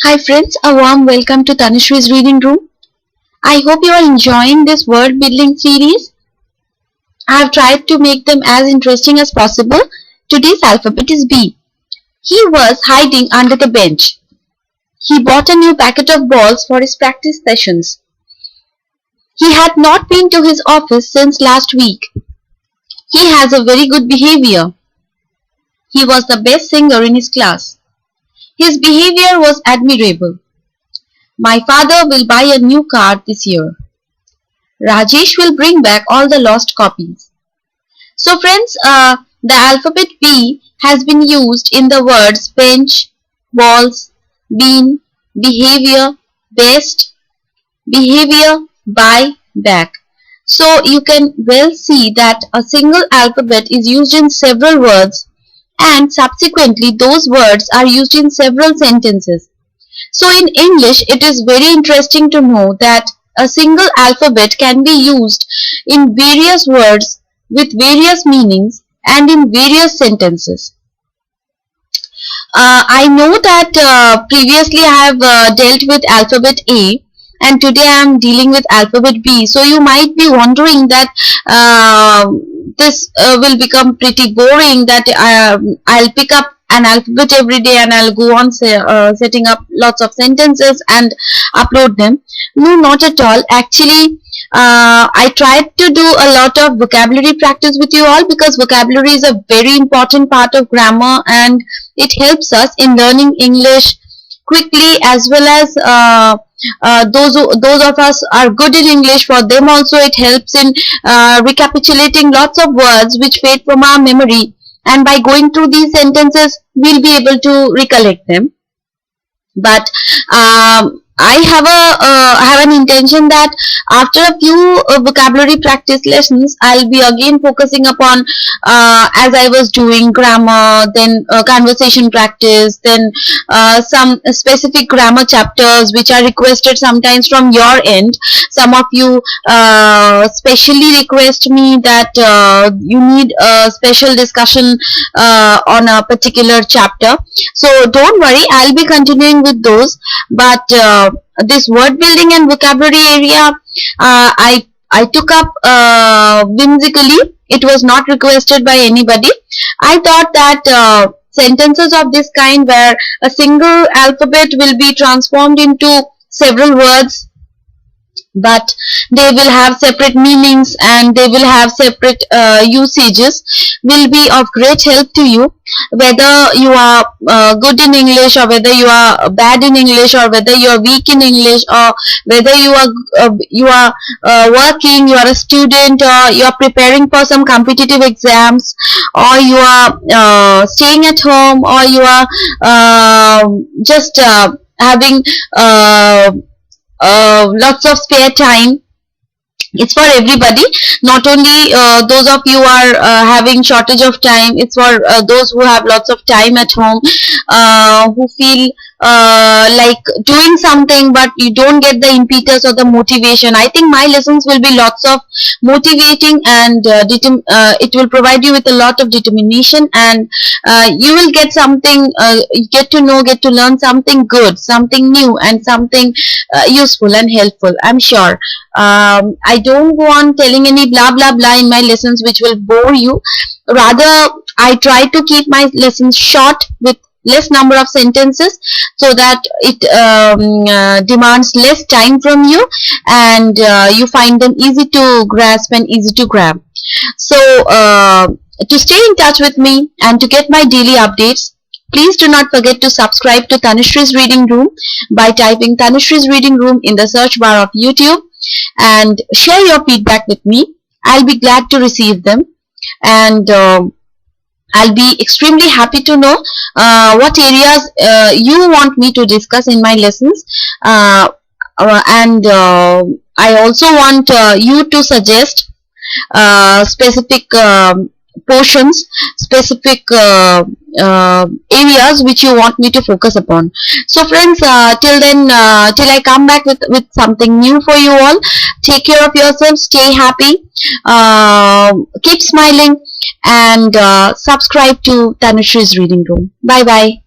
Hi friends, a warm welcome to Tanushrie's Reading Room. I hope you are enjoying this word building series. I have tried to make them as interesting as possible. Today's alphabet is B. He was hiding under the bench. He bought a new packet of balls for his practice sessions. He had not been to his office since last week. He has a very good behavior. He was the best singer in his class. His behavior was admirable. My father will buy a new car this year. Rajesh will bring back all the lost copies. So friends, the alphabet B has been used in the words bench, balls, bean, behavior, best, behavior, buy, back. So you can well see that a single alphabet is used in several words and subsequently those words are used in several sentences. So in English, it is very interesting to know that a single alphabet can be used in various words with various meanings and in various sentences. I know that previously I have dealt with alphabet A and today I am dealing with alphabet B. So you might be wondering that this will become pretty boring, that I'll pick up an alphabet every day and I'll go on setting up lots of sentences and upload them. No, not at all. Actually, I tried to do a lot of vocabulary practice with you all because vocabulary is a very important part of grammar and it helps us in learning English quickly, as well as those of us are good in English, for them also it helps in recapitulating lots of words which fade from our memory, and by going through these sentences we'll be able to recollect them. But I have an intention that after a few vocabulary practice lessons, I'll be again focusing upon as I was doing grammar, then conversation practice, then some specific grammar chapters which are requested sometimes from your end. Some of you specially request me that you need a special discussion on a particular chapter. So don't worry, I'll be continuing with those. But this word building and vocabulary area, I took up whimsically. It was not requested by anybody. I thought that sentences of this kind, where a single alphabet will be transformed into several words, but they will have separate meanings and they will have separate usages, will be of great help to you, whether you are good in English or whether you are bad in English, or whether you are weak in English, or whether you are working, you are a student, or you are preparing for some competitive exams, or you are staying at home, or you are just having lots of spare time. It's for everybody, not only those of you are having shortage of time. It's for those who have lots of time at home, who feel like doing something but you don't get the impetus or the motivation. I think my lessons will be lots of motivating, and it will provide you with a lot of determination, and you will get something, get to learn something good, something new, and something useful and helpful, I'm sure. I don't go on telling any blah blah blah in my lessons which will bore you. Rather, I try to keep my lessons short with less number of sentences, so that it demands less time from you, and you find them easy to grasp and easy to grab. So to stay in touch with me and to get my daily updates, please do not forget to subscribe to Tanushrie's Reading Room by typing Tanushrie's Reading Room in the search bar of YouTube, and share your feedback with me. I'll be glad to receive them, and I'll be extremely happy to know what areas you want me to discuss in my lessons, and I also want you to suggest specific portions, specific areas which you want me to focus upon. So friends, till then, till I come back with something new for you all, take care of yourself, stay happy, keep smiling, and subscribe to Tanushrie's Reading Room. Bye bye.